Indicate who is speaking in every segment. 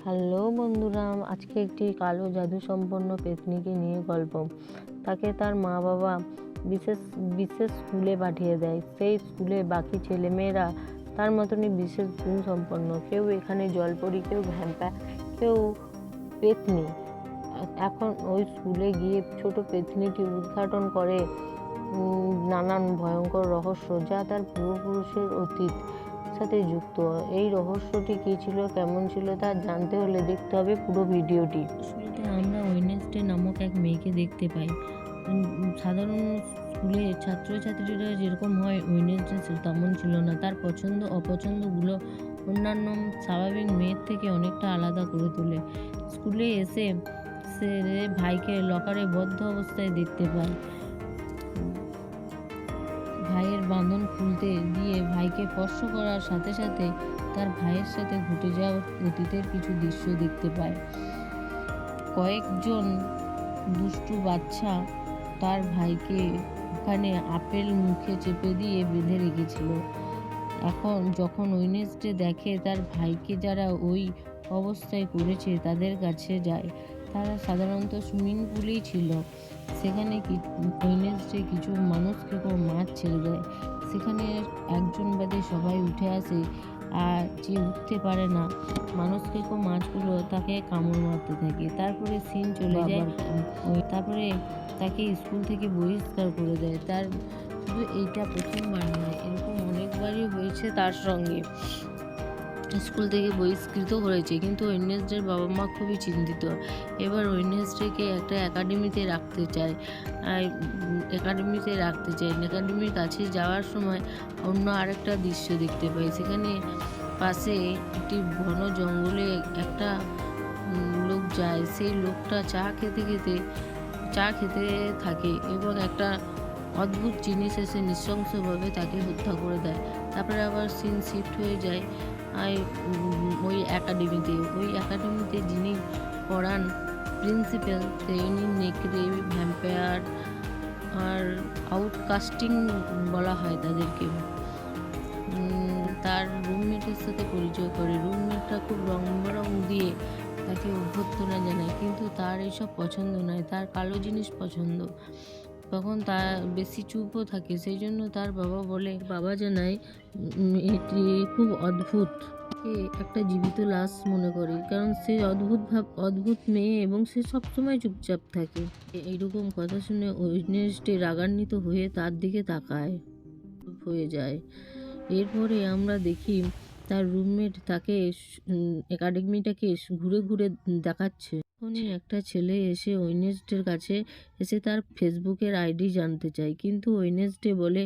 Speaker 1: Hello বন্ধুরা, আজকে একটি কালো জাদু সম্পন্ন পেত্নীকে নিয়ে গল্প। তাকে তার মা বাবা বিশেষ বিশেষ স্কুলে পাঠিয়ে দেয়। সেই স্কুলে বাকি ছেলেমেয়েরা তার মতনই বিশেষ গুণ সম্পন্ন। কেউ এখানে জলপরি, কেউ ভ্যাম্পায়ার, কেউ পেত্নী। এখন ওই স্কুলে গিয়ে ছোট পেত্নীটি উদ্ঘাটন করে নানান ভয়ঙ্কর রহস্য, যা তার পূর্বপুরুষের অতীত সাথে যুক্ত। এই রহস্যটি কী ছিল, কেমন ছিল, তা জানতে হলে দেখতে হবে পুরো ভিডিওটি। শুরুতে আমরা ওয়েডনেসডে নামক এক মেয়েকে দেখতে পাই। সাধারণ স্কুলে ছাত্রছাত্রীরা যেরকম হয়, ওয়েডনেসডে তেমন ছিল না। তার পছন্দ অপছন্দগুলো অন্যান্য স্বাভাবিক মেয়ের থেকে অনেকটা আলাদা করে তোলে। স্কুলে এসে সে ভাইকে লকারে বদ্ধ অবস্থায় দেখতে পায়। ভাইয়ের বাঁধন খুলতে দিয়ে ভাইকে স্পর্শ করার সাথে সাথে তার ভাইয়ের সাথে ঘটে যাওয়া অতীতের কিছু দৃশ্য দেখতে পায়। কয়েকজন দুষ্টু বাচ্চা তার ভাইকে ওখানে আপেল মুখে চেপে দিয়ে বেঁধে রেখেছিল। এখন যখন ওয়েডনেসডে দেখে তার ভাইকে যারা ওই অবস্থায় করেছে তাদের কাছে যায়। তারা সাধারণত সুইমিং পুলেই ছিল। সেখানে ওয়েডনেসডে কিছু মানুষকে মাছ ছেড়ে দেয়। সেখানে একজন বাদে সবাই উঠে আসে, আর যে উঠতে পারে না মানুষকে মাছগুলো তাকে কামড় মারতে থাকে। তারপরে সিন চলে যায়। তারপরে তাকে স্কুল থেকে বহিষ্কার করে দেয়। তার শুধু এইটা প্রথমবার নয়, এরকম অনেকবারই হয়েছে তার সঙ্গে। স্কুল থেকে বহিষ্কৃত করেছে, কিন্তু ওয়েডনেসডের বাবা মা খুবই চিন্তিত। এবার ওয়েডনেসডেকে একটা একাডেমিতে রাখতে চায়। একাডেমির কাছে যাওয়ার সময় অন্য আরেকটা দৃশ্য দেখতে পাই। সেখানে পাশে একটি ঘন জঙ্গলে একটা লোক যায়। সেই লোকটা চা খেতে থাকে এবং একটা অদ্ভুত জিনিস এসে নৃশংসভাবে তাকে হত্যা করে দেয়। তারপরে আবার সিন শিফট হয়ে যায় ওই একাডেমিতে যিনি পড়ান প্রিন্সিপাল, তিনি নেকড়ে, ভ্যাম্পায়ার আর আউটকাস্টিং বলা হয় তাদেরকে। তার রুমমেটের সাথে পরিচয় করে। রুমমেটটা খুব রং দিয়ে তাকে অভ্যর্থনা জানায়, কিন্তু তার এইসব পছন্দ নয়, তার কালো জিনিস পছন্দ। তখন তার বেশি চুপও থাকে। সেই জন্য তার বাবা জানায় এটি খুব অদ্ভুত, একটা জীবিত লাশ মনে করে, কারণ সে অদ্ভুত মেয়ে এবং সে সবসময় চুপচাপ থাকে। এইরকম কথা শুনে ওয়েডনেসডে রাগান্বিত হয়ে তার দিকে তাকায়, চুপ হয়ে যায়। এরপরে আমরা দেখি তার রুমমেট তাকে একাডেমিটাকে ঘুরে ঘুরে দেখাচ্ছে। তখনই একটা ছেলে এসে ওয়েডনেসডের কাছে এসে তার ফেসবুকের আইডি জানতে চায়, কিন্তু ওয়েডনেসডে বলে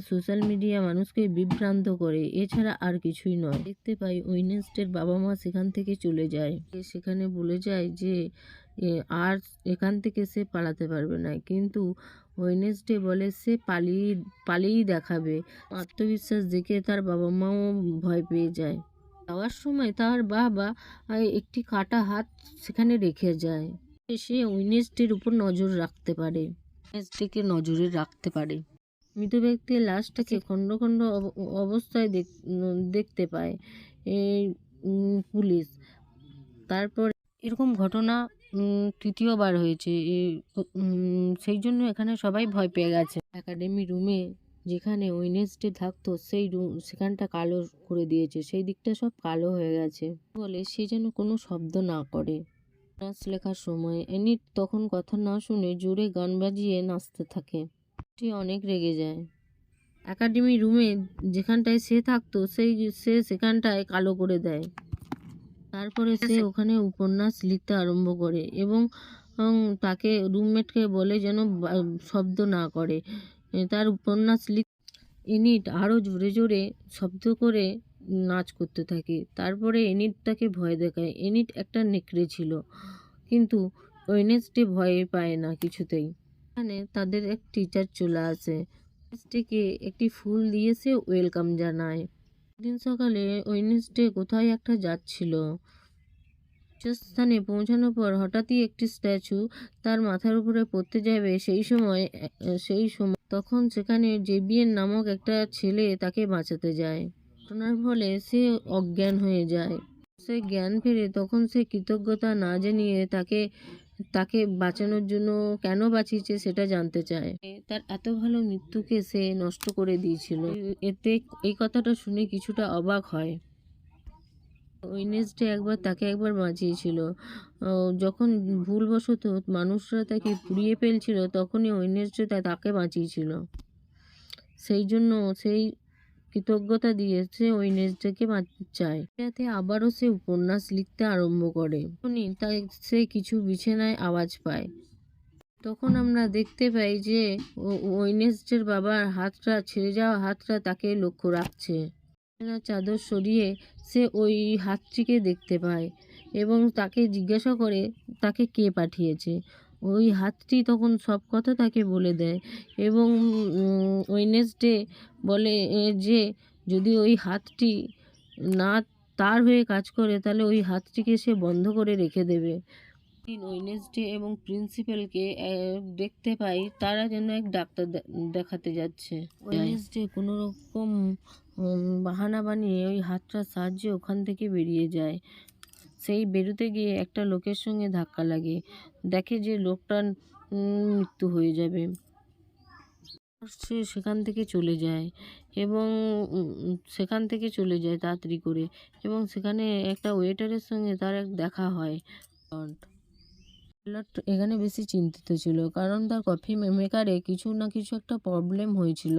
Speaker 1: সোশ্যাল মিডিয়া মানুষকে বিভ্রান্ত করে, এছাড়া আর কিছুই নয়। দেখতে পাই ওয়েডনেসডের বাবা মা সেখান থেকে চলে যায়। সেখানে বলে যায় যে আর এখান থেকে সে পালাতে পারবে না, কিন্তু ওয়েডনেসডে বলে সে পালিয়েই দেখাবে। আত্মবিশ্বাস দেখে তার বাবা মাও ভয় পেয়ে যায়। যাওয়ার সময় তার বাবা একটি কাটা হাত সেখানে রেখে যায়। সে ওয়েডনেসডের উপর নজর রাখতে পারে, ওয়েডনেসডেকে নজরে রাখতে পারে। মৃত ব্যক্তির লাশটাকে খণ্ড খণ্ড অবস্থায় দেখতে পায় পুলিশ। তারপর এরকম ঘটনা তৃতীয়বার হয়েছে। সেই জন্য এখানে সবাই ভয় পেয়ে গেছে। একাডেমি রুমে যেখানে ওয়েডনেসডে থাকতো সেখানটা কালো করে দিয়েছে, সেই দিকটা সব কালো হয়ে গেছে বলে সে যেন কোনো শব্দ না করে। নাচ লেখার সময় এনিট তখন কথা না শুনে জোরে গান বাজিয়ে নাচতে থাকে। সে অনেক রেগে যায়। একাডেমি রুমে যেখানটায় সে থাকতো সে সেখানটায় কালো করে দেয়। তারপরে সে ওখানে উপন্যাস লিখতে আরম্ভ করে এবং তাকে রুমমেটকে বলে যেন শব্দ না করে। তার উপন্যাস এনিট আরও জোরে জোরে শব্দ করে নাচ করতে থাকে। তারপরে এনিট তাকে ভয় দেখায়। এনিট একটা নেকড়ে ছিল, কিন্তু ওয়েডনেসডে ভয় পায় না কিছুতেই। এখানে তাদের এক টিচার চলে আসে, ওয়েডনেসডেকে একটি ফুল দিয়ে সে ওয়েলকাম জানায়। দিন সকালে ওয়েডনেসডে কোথায় একটা যাচ্ছিল। স্থানে পৌঁছানোর পর হঠাৎই একটি স্ট্যাচু তার মাথার উপরে পড়তে যাবে। সেই সময় তখন সেখানে জেভিয়ার নামক একটা ছেলে তাকে বাঁচাতে যায়। ঘটনার ফলে সে অজ্ঞান হয়ে যায়। সে জ্ঞান ফেরে তখন সে কৃতজ্ঞতা না জানিয়ে তাকে তাকে বাঁচানোর জন্য কেন বাঁচিয়েছে সেটা জানতে চায়। তার এত ভালো মৃত্যুকে সে নষ্ট করে দিয়েছিল। এতে এই কথাটা শুনে কিছুটা অবাক হয়। ওয়েডনেসডে তাকে একবার বাঁচিয়েছিল। যখন ভুলবশত মানুষরা তাকে পুড়িয়ে ফেলছিল তখনই ওয়েডনেসডে তাকে বাঁচিয়েছিল। সেই জন্য সেই কৃতজ্ঞতা দিয়ে সে ওয়েডনেসডেকে বাঁচায়। যাতে আবারও সে উপন্যাস লিখতে আরম্ভ করে। তখনই তাই সে কিছু বিছানায় আওয়াজ পায়। তখন আমরা দেখতে পাই যে ওয়েডনেসডের বাবার হাতটা, ছেড়ে যাওয়া হাতটা তাকে লক্ষ্য রাখছে। চাদর সরিয়ে সে ওই হাতটিকে দেখতে পায় এবং তাকে জিজ্ঞাসা করে তাকে কে পাঠিয়েছে। ওই হাতটি তখন সব কথা তাকে বলে দেয় এবং ওয়েডনেসডে বলে যে যদি ওই হাতটি না তার হয়ে কাজ করে তাহলে ওই হাতটিকে সে বন্ধ করে রেখে দেবে। ওয়েডনেসডে এবং প্রিন্সিপালকে দেখতে পাই তারা যেন এক ডাক্তার দেখাতে যাচ্ছে। ওয়েডনেসডে কোনো রকম বাহানা বানিয়ে ওই হাতটার সাহায্যে ওখান থেকে বেরিয়ে যায়। সেই বেরোতে গিয়ে একটা লোকের সঙ্গে ধাক্কা লাগে। দেখে যে লোকটার মৃত্যু হয়ে যাবে। সে সেখান থেকে চলে যায় এবং সেখান থেকে চলে যায় তাড়াতাড়ি করে এবং সেখানে একটা ওয়েটারের সঙ্গে তার এক দেখা হয়। এখানে বেশি চিন্তিত ছিল কারণ তার কফি মেকারে কিছু না কিছু একটা প্রবলেম হয়েছিল।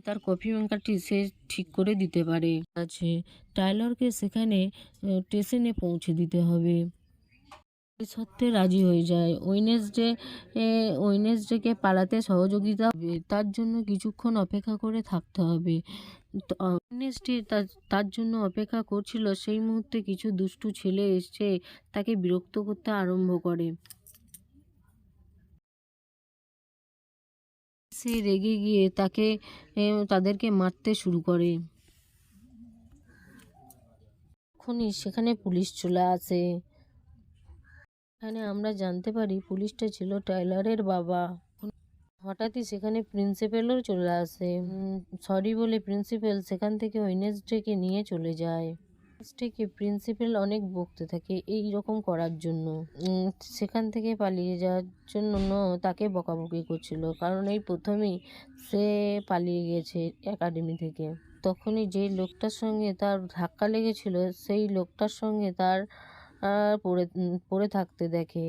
Speaker 1: তার কফি মেকারটি সে ঠিক করে দিতে পারে। আছে টাইলারকে সেখানে স্টেশনে পৌঁছে দিতে হবে। সত্ত্বে রাজি হয়ে যায়। ওয়েডনেসডেকে পালাতে সহযোগিতা হবে, তার জন্য কিছুক্ষণ অপেক্ষা করে থাকতে হবে। ওয়েডনেসডে তার জন্য অপেক্ষা করছিল। সেই মুহূর্তে কিছু দুষ্টু ছেলে এসে তাকে বিরক্ত করতে আরম্ভ করে। সে রেগে গিয়ে তাদেরকে মারতে শুরু করে। তখনই সেখানে পুলিশ চলে আসে। এখানে আমরা জানতে পারি পুলিশটা ছিল টাইলারের বাবা। হঠাৎই সেখানে প্রিন্সিপালও চলে আসে। সরি বলে প্রিন্সিপাল সেখান থেকে ওয়েডনেসডেকে নিয়ে চলে যায়। প্রিন্সিপাল অনেক বকতে থাকে এই রকম করার জন্য। সেখান থেকে পালিয়ে যাওয়ার জন্য তাকে বকাবকি করছিল কারণ এই প্রথমেই সে পালিয়ে গেছে একাডেমি থেকে। তখনই যে লোকটার সঙ্গে তার ধাক্কা লেগেছিল সেই লোকটার সঙ্গে তার পড়ে থাকতে দেখে।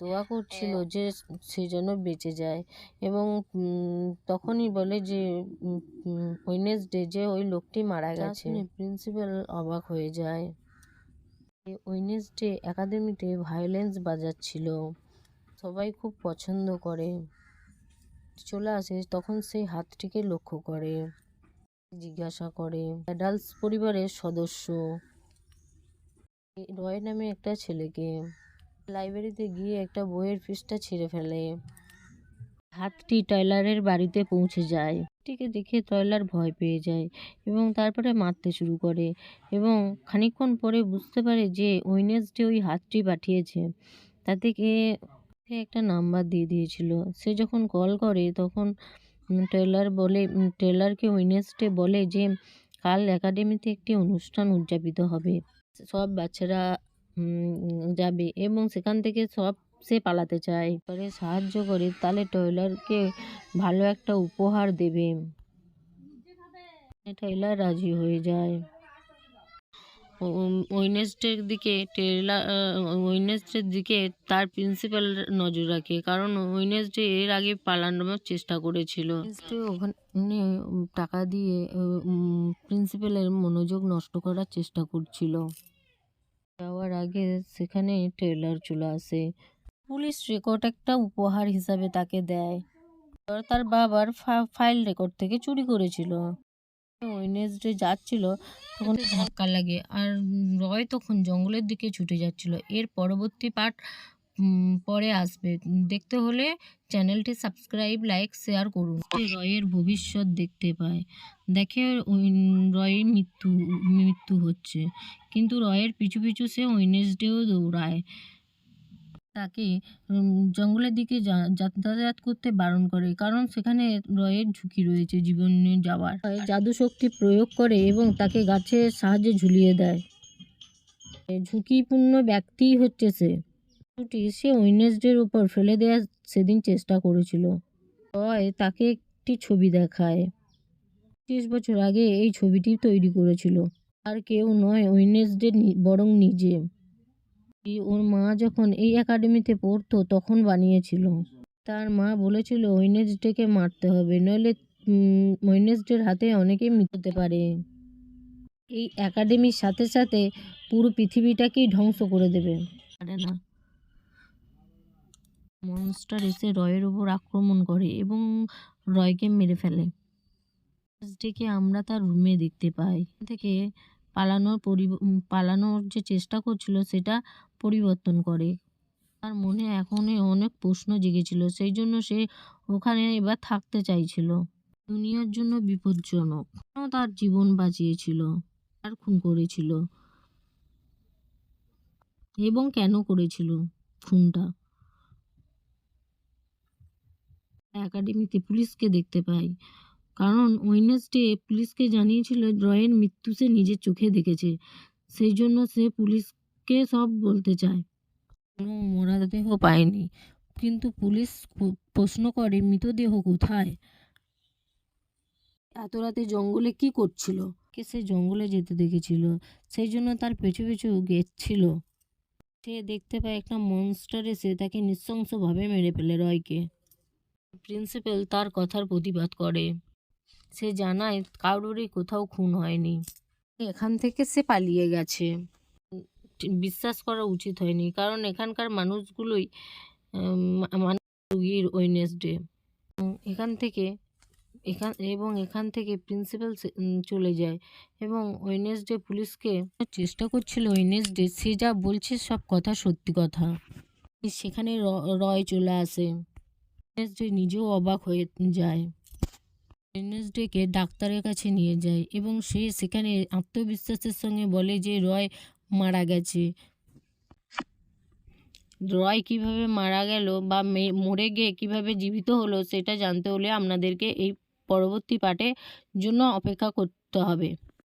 Speaker 1: দোয়া করছিল যে সে যেন বেঁচে যায় এবং তখনই বলে যে ওয়েডনেসডে যে ওই লোকটি মারা গেছে। প্রিন্সিপাল অবাক হয়ে যায়। ওয়েডনেসডে একাডেমিতে ভায়োলেন্স বাজাচ্ছিল, সবাই খুব পছন্দ করে। চলে আসে তখন সেই হাতটিকে লক্ষ্য করে, জিজ্ঞাসা করে অ্যাডাল্টস পরিবারের সদস্য রয় নামে একটা ছেলেকে। লাইব্রেরিতে গিয়ে একটা বইয়ের পৃষ্ঠা ছিঁড়ে ফেলে। হাতটি টাইলারের বাড়িতে পৌঁছে যায়। এটিকে দেখে টাইলার ভয় পেয়ে যায় এবং তারপরে মারতে শুরু করে এবং খানিকক্ষণ পরে বুঝতে পারে যে ওয়েডনেসডে ওই হাতটি পাঠিয়েছে। তাতে একটা নাম্বার দিয়ে দিয়েছিল। সে যখন কল করে তখন টেলারকে ওয়েডনেসডে বলে যে কাল একাডেমিতে একটি অনুষ্ঠান উদযাপিত হবে, সব বাচ্চারা যাবে এবং সেখান থেকে সে পালাতে চায়। পরে সাহায্য করে তাহলে টেলারকে ভালো একটা উপহার দেবে। টেলার রাজি হয়ে যায়। ওয়েডনেসডের দিকে তার প্রিন্সিপাল নজর রাখে কারণ ওয়েডনেসডে এর আগে পালানোর চেষ্টা করেছিল। ওখানে টাকা দিয়ে প্রিন্সিপালের মনোযোগ নষ্ট করার চেষ্টা করছিল। যাওয়ার আগে সেখানে টেলার চলে আসে। পুলিশ রেকর্ড একটা উপহার হিসাবে তাকে দেয়। তার বাবার ফাইল রেকর্ড থেকে চুরি করেছিল। ওয়েডনেসডে যাচ্ছিল তখন ধাক্কা লাগে আর রয় তখন জঙ্গলের দিকে ছুটে যাচ্ছিল। এর পরবর্তী পার্ট পরে আসবে। দেখতে হলে চ্যানেলটি সাবস্ক্রাইব, লাইক, শেয়ার করুন। রয়ের ভবিষ্যৎ দেখতে পায়, দেখে রয়ের মৃত্যু হচ্ছে, কিন্তু রয়ের পিছু পিছু সে ওয়েডনেসডেও দৌড়ায়। তাকে জঙ্গলের দিকে যাতায়াত করতে বারণ করে কারণ সেখানে রয়ের ঝুঁকি রয়েছে জীবন নিয়ে যাওয়ার। জাদু শক্তি প্রয়োগ করে এবং তাকে গাছের সাহায্যে ঝুলিয়ে দেয়। ঝুঁকিপূর্ণ ব্যক্তিই হচ্ছে সে। সে ওয়েডনেসডের উপর ফেলে দেওয়ার সেদিন চেষ্টা করেছিল। রয় তাকে একটি ছবি দেখায়। 30 বছর আগে এই ছবিটি তৈরি করেছিল। আর কেউ নয়, ওয়েডনেসডে বরং নিজে। ওর মা যখন এই একাডেমিতে পড়তো তখন বানিয়েছিল। তার মা বলেছিল ওয়েডনেসডেকে মারতে হবে, নইলে ওয়েডনেসডের হাতে অনেকেই মৃত্যু হতে পারে। এই একাডেমির সাথে সাথে পুরো পৃথিবীটাকেই ধ্বংস করে দেবে। পারে না। মনস্টার এসে রয়ের উপর আক্রমণ করে এবং রয়কে মেরে ফেলে। ওয়েডনেসডেকে আমরা তার রুমে দেখতে পাই। থেকে পালানোর যে চেষ্টা করছিল সেটা পরিবর্তন করে। তার মনে এখনই অনেক প্রশ্ন জেগেছিল, সেই জন্য সে ওখানে এবার থাকতে চাইছিল। দুনিয়ার জন্য বিপজ্জনক। তার জীবন বাঁচিয়েছিল, আর খুন করেছিল এবং কেন করেছিল খুনটা। একাডেমিতে পুলিশকে দেখতে পাই, কারণ ওয়েডনেসডে পুলিশকে জানিয়েছিল রয়ের মৃত্যু সে নিজের চোখে দেখেছে। সেই জন্য সে পুলিশকে সব বলতে চায়। কোনো মরদেহ পায়নি, কিন্তু পুলিশ প্রশ্ন করে মৃতদেহ কোথায়, এত রাতে জঙ্গলে কি করছিল। সে জঙ্গলে যেতে দেখেছিল, সেই জন্য তার পেছু পেছু গেছিল। সে দেখতে পায় একটা মনস্টার এসে তাকে নৃশংসভাবে মেরে ফেলে রয়কে। প্রিন্সিপাল তার কথার প্রতিবাদ করে। সে জানায় কারোরই কোথাও খুন হয়নি, এখান থেকে সে পালিয়ে গেছে। বিশ্বাস করা উচিত হয়নি, কারণ এখানকার মানুষগুলোই ওয়েডনেসডে। এখান থেকে প্রিন্সিপাল চলে যায় এবং ওয়েডনেসডে পুলিশকে চেষ্টা করছিল। ওয়েডনেসডে সে যা বলছে সব কথা সত্যি কথা। সেখানে রয় চলে আসে। ওয়েডনেসডে নিজেও অবাক হয়ে যায়। ওয়েডনেসডেকে ডাক্তারের কাছে নিয়ে যায় এবং সে সেখানে আত্মবিশ্বাসের সঙ্গে বলে যে রয় মারা গেছে। রয় কিভাবে মারা গেল বা মরে গিয়ে কিভাবে জীবিত হলো সেটা জানতে হলে আপনাদেরকে এই পরবর্তী পার্টের জন্য অপেক্ষা করতে হবে।